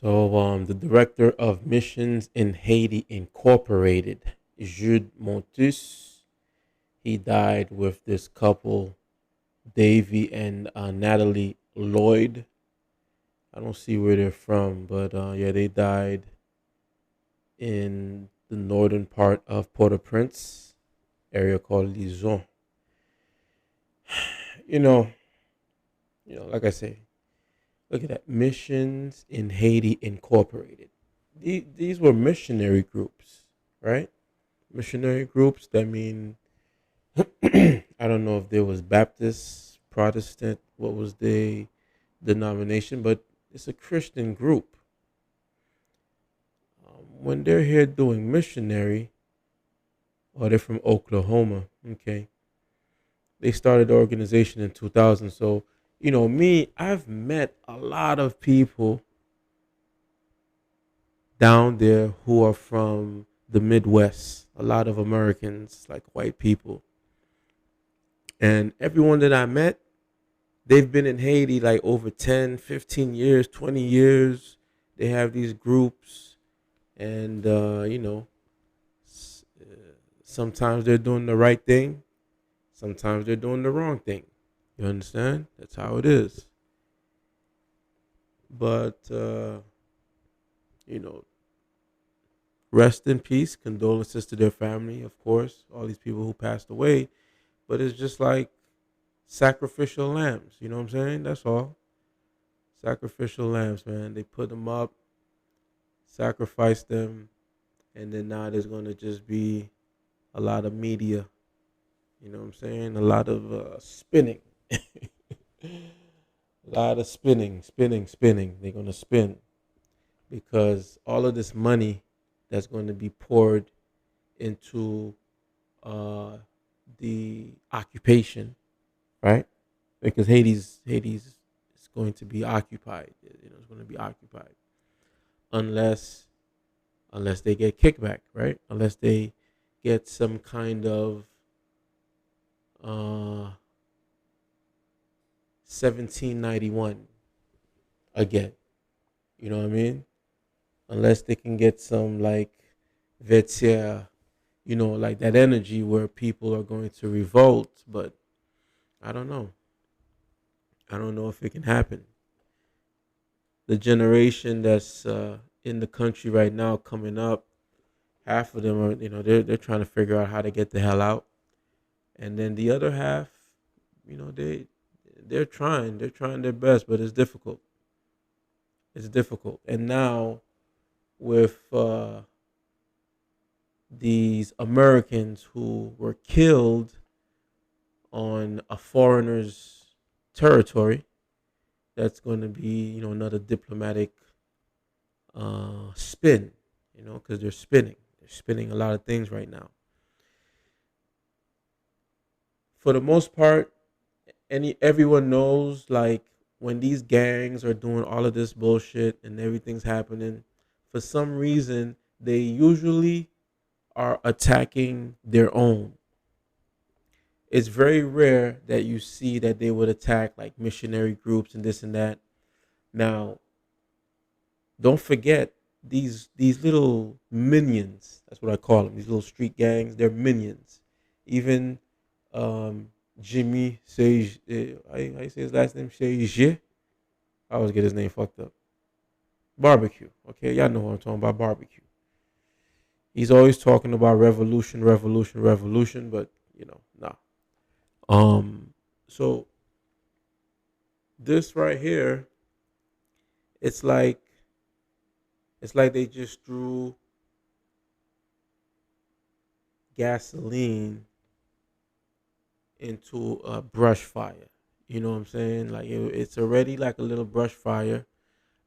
The director of missions in Haiti Incorporated, Jude Montus, he died with this couple, Davy and Natalie Lloyd. I don't see where they're from, but yeah, they died in the northern part of Port-au-Prince, area called Lison. You know, like I say, look at that. Missions in Haiti Incorporated. These were missionary groups, right? Missionary groups. That mean I don't know if there was Baptist, Protestant, what was the denomination, but it's a Christian group. When they're here doing missionary, or they're from Oklahoma, okay, they started the organization in 2000. So, me, I've met a lot of people down there who are from the Midwest, a lot of Americans, like white people. And everyone that I met, they've been in Haiti like over 10, 15 years, 20 years. They have these groups, and, sometimes they're doing the right thing, sometimes they're doing the wrong thing. You understand? That's how it is. But, you know, rest in peace. Condolences to their family, of course, all these people who passed away. But it's just like sacrificial lambs. You know what I'm saying? That's all. Sacrificial lambs, man. They put them up, sacrifice them, and then now there's going to just be a lot of media. You know what I'm saying? A lot of spinning. A lot of spinning. They're going to spin because all of this money that's going to be poured into uh, the occupation, right? Because Hades is going to be occupied. It's going to be occupied unless they get kickback, right? Unless they get some kind of uh 1791 again. You know what I mean? Unless they can get some like Vetia, like that energy where people are going to revolt. But I don't know. I don't know if it can happen. The generation that's in the country right now coming up, half of them are, they're trying to figure out how to get the hell out, and then the other half, they're trying their best, but it's difficult. It's difficult, and now with these Americans who were killed on a foreigner's territory, that's going to be, another diplomatic spin, because they're spinning. They're spinning a lot of things right now. For the most part, everyone knows, like, when these gangs are doing all of this bullshit and everything's happening, for some reason they usually are attacking their own. It's very rare that you see that they would attack like missionary groups and this and that. Now, don't forget these little minions. That's what I call them. These little street gangs. They're minions. Even Jimmy say, I say his last name, Say. I always get his name fucked up. Barbecue. Okay, y'all know what I'm talking about. Barbecue. He's always talking about revolution, revolution, revolution, but nah. So this right here, it's like they just threw gasoline into a brush fire. You know what I'm saying? Like it's already like a little brush fire,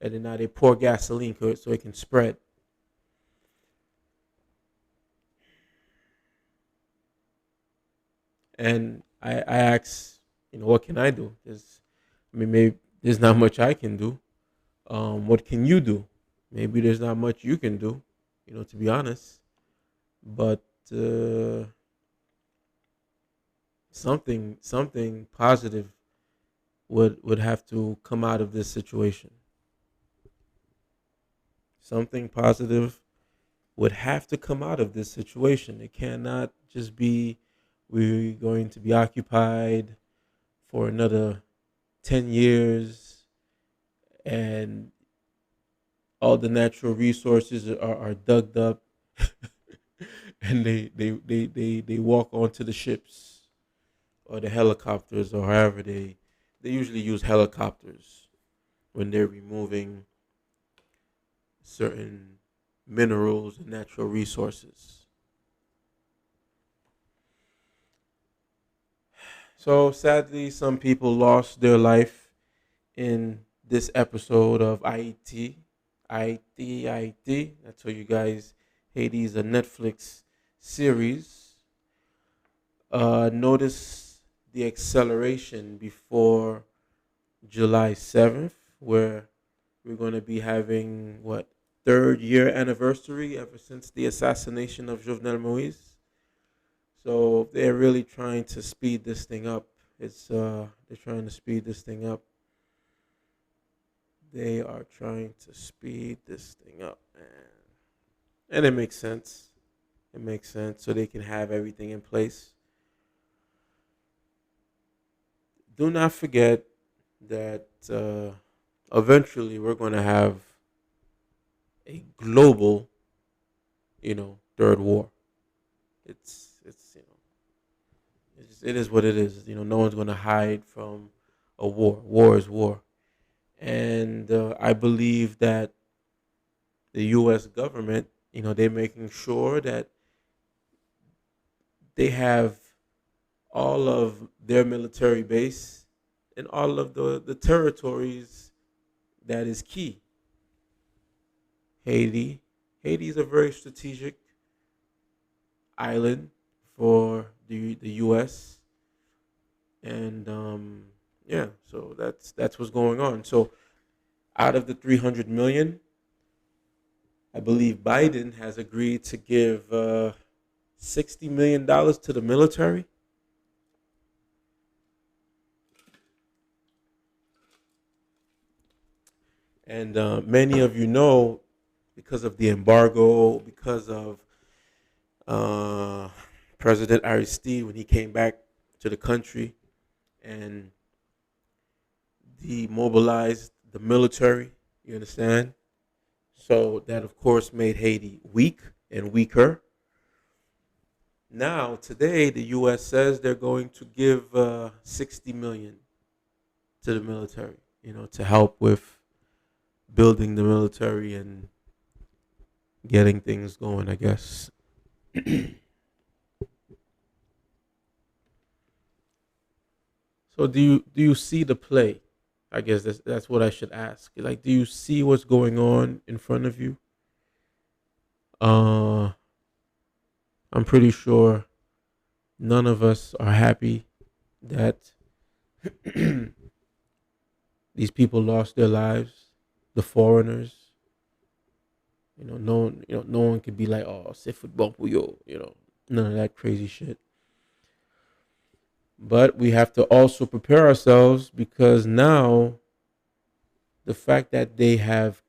and then now they pour gasoline to it so it can spread. And I ask, what can I do? Maybe there's not much I can do. What can you do? Maybe there's not much you can do, to be honest. But something positive would have to come out of this situation. Something positive would have to come out of this situation. It cannot just be we're going to be occupied for another 10 years and all the natural resources are dug up and they walk onto the ships or the helicopters or however they usually use helicopters when they're removing certain minerals and natural resources. So sadly, some people lost their life in this episode of Ayiti. Ayiti. That's what you guys. Haiti's a Netflix series. Notice the acceleration before July 7th, where we're going to be having what, third year anniversary ever since the assassination of Jovenel Moise. So they're really trying to speed this thing up. They're trying to speed this thing up. They are trying to speed this thing up, man. And it makes sense. It makes sense so they can have everything in place. Do not forget that eventually we're going to have a global, third war. It is what it is. No one's going to hide from a war. War is war, and I believe that the U.S. government, they're making sure that they have all of their military base and all of the territories that is key. Haiti. Haiti is a very strategic island for the U.S. and yeah, so that's what's going on. So out of the 300 million, I believe Biden has agreed to give $60 million to the military. And many of you know, because of the embargo, because of uh, President Aristide when he came back to the country and demobilized the military. You understand? So that, of course, made Haiti weak and weaker. Now, today, the U.S. says they're going to give 60 million to the military. To help with building the military and getting things going, I guess. So do you see the play? I guess that's what I should ask. Like, do you see what's going on in front of you? Uh, I'm pretty sure none of us are happy that these people lost their lives. The foreigners, no one could be like, oh, c'est football, yo, none of that crazy shit. But we have to also prepare ourselves because now the fact that they have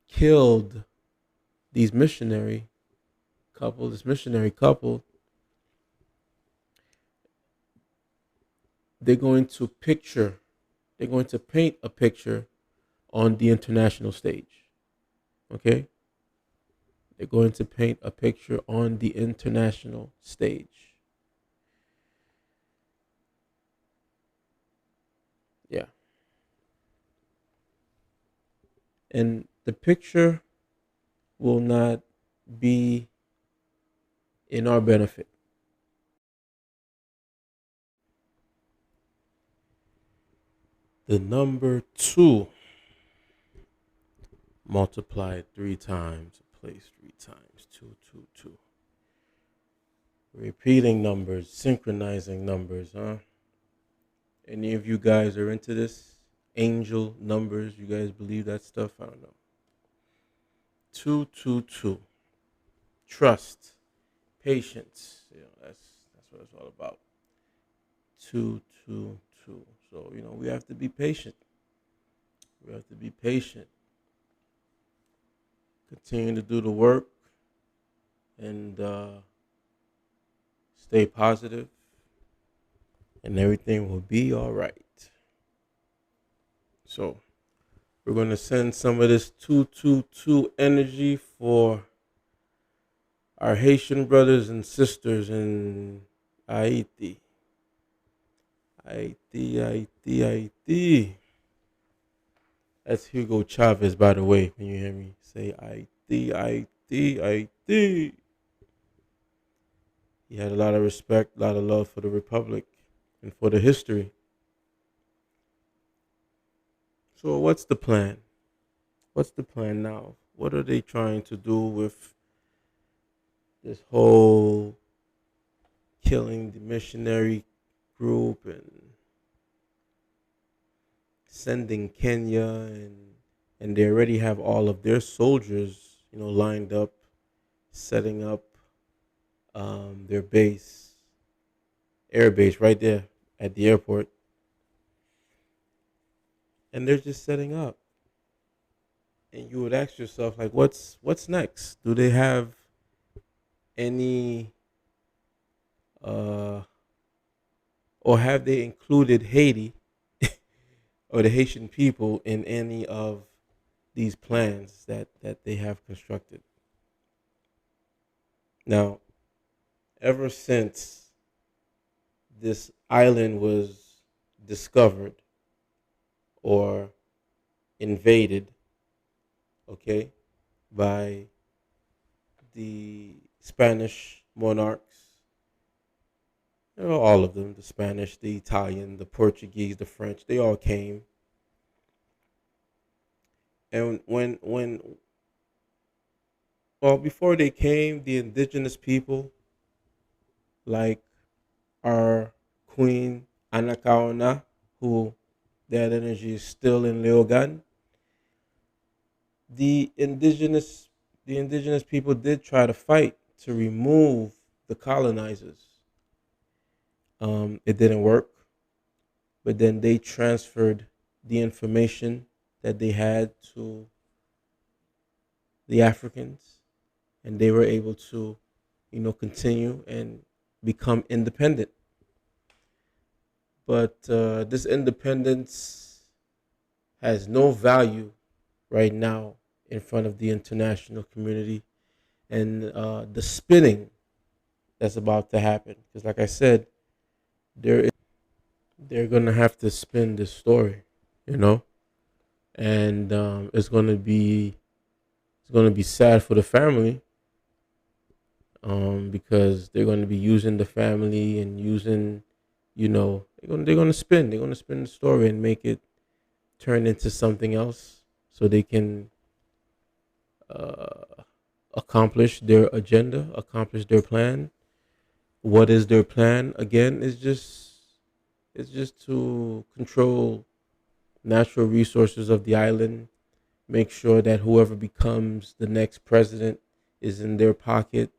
killed these this missionary couple, they're going to picture, they're going to paint a picture on the international stage. Okay? They're going to paint a picture on the international stage. Yeah. And the picture will not be in our benefit. The number two multiplied three times, placed three times, two, two, two. Repeating numbers, synchronizing numbers, huh? Any of you guys are into this? Angel numbers, you guys believe that stuff? I don't know. 222. Trust, patience. That's what it's all about. 222. So, we have to be patient. We have to be patient. Continue to do the work and stay positive, and everything will be all right. So we're gonna send some of this 222 energy for our Haitian brothers and sisters in Haiti. Haiti, Haiti, Haiti. That's Hugo Chavez, by the way, when you hear me say Haiti, Haiti, Haiti. He had a lot of respect, a lot of love for the Republic and for the history. So, what's the plan? What's the plan now? What are they trying to do with this whole killing the missionary group and sending Kenya and they already have all of their soldiers, lined up, setting up their base, air base right there at the airport, and they're just setting up. And you would ask yourself, like, what's next? Do they have any, uh, or have they included Haiti or the Haitian people in any of these plans that they have constructed? Now, ever since this island was discovered or invaded, okay, by the Spanish monarchs, all of them, the Spanish, the Italian, the Portuguese, the French, they all came. And well, before they came, the indigenous people, like our queen Anakaona, who that energy is still in Leogan, the indigenous the indigenous people did try to fight to remove the colonizers. It didn't work, but then they transferred the information that they had to the Africans, and they were able to, continue and become independent. But this independence has no value right now in front of the international community and the spinning that's about to happen. Because, like I said, they're gonna have to spin this story, you know, and it's gonna be sad for the family, because they're gonna be using the family and using, they're gonna spin the story and make it turn into something else, so they can uh, accomplish their agenda, accomplish their plan. What is their plan? Again, it's just to control natural resources of the island, make sure that whoever becomes the next president is in their pocket,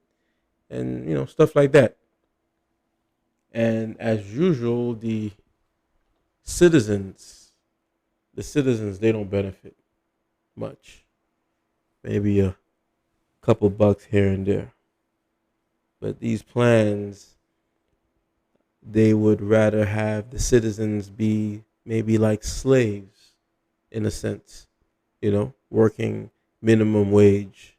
and stuff like that. And as usual, citizens, the citizens, they don't benefit much. Maybe a couple bucks here and there. But these plans, they would rather have the citizens be maybe like slaves in a sense, working minimum wage.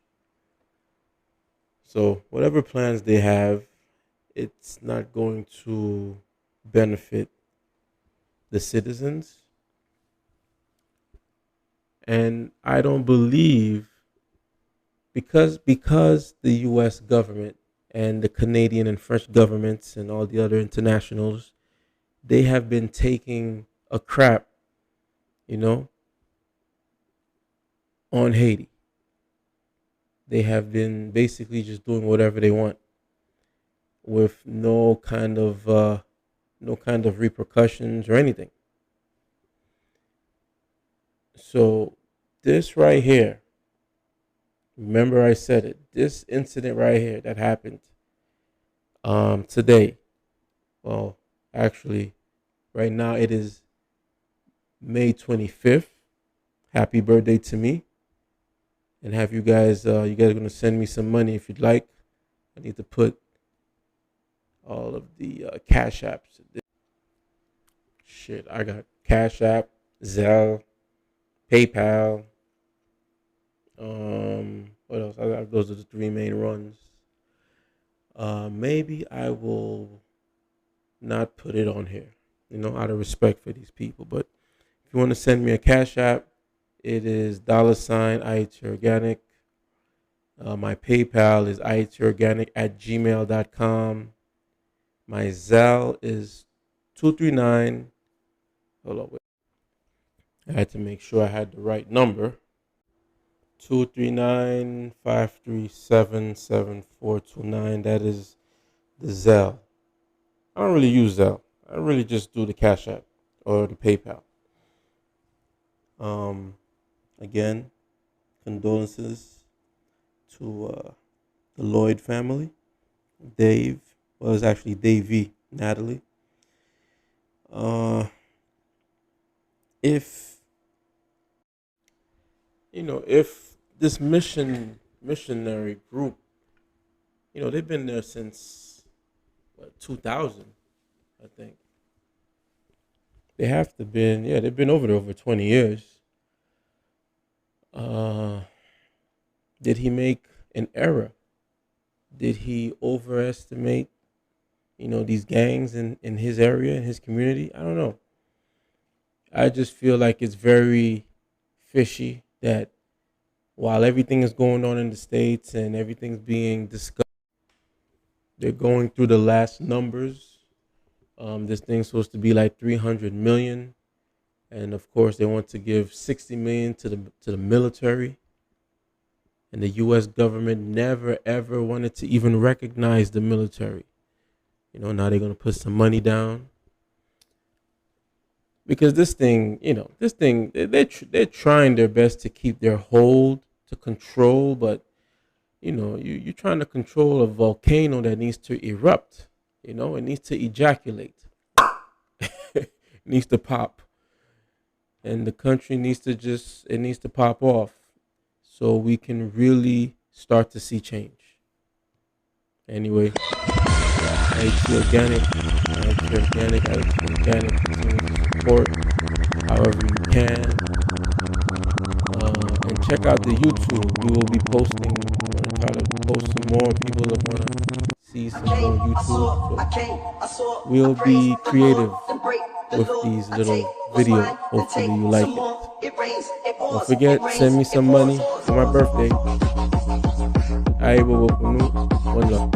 So whatever plans they have, it's not going to benefit the citizens. And I don't believe, because the US government and the Canadian and French governments and all the other internationals, they have been taking a crap, you know, on Haiti. They have been basically just doing whatever they want with no kind of repercussions or anything. So this right here, remember I said it. This incident right here that happened today. Well, actually, right now it is May 25th. Happy birthday to me. and have you guys are gonna send me some money if you'd like. I need to put all of the cash apps. Shit, I got Cash App, Zelle, PayPal. What else? I got those are the three main ones. Maybe I will not put it on here, out of respect for these people. But if you want to send me a Cash App, it is $ IIT Organic. My PayPal is itiorganic@gmail.com. My Zelle is 239. Hold on, wait. I had to make sure I had the right number. 239-537-7429. That is the Zelle. I don't really use Zelle. I really just do the Cash App or the PayPal. Um, Again, condolences to the Lloyd family. Dave, well, it's actually Davey, Natalie. Uh, if if this missionary group, they've been there since what, 2000, I think. They have to been, yeah, they've been over there over 20 years. Uh, did he make an error? Did he overestimate, these gangs in his area, in his community? I don't know. I just feel like it's very fishy that while everything is going on in the States and everything's being discussed, they're going through the last numbers. This thing's supposed to be like 300 million. And of course, they want to give 60 million to the military. And the U.S. government never ever wanted to even recognize the military. Now they're gonna put some money down because this thing, they're trying their best to keep their hold to control, but you're trying to control a volcano that needs to erupt. It needs to ejaculate. It needs to pop, and the country needs to pop off so we can really start to see change. Anyway, IT Organic, IT Organic, IT Organic. Continue to support however you can. And check out the YouTube. We will be posting. We're going to try to post some more. People that want to see some more YouTube. So we'll be creative with these little videos. Hopefully you like it. Don't forget, send me some money for my birthday. I will. One love.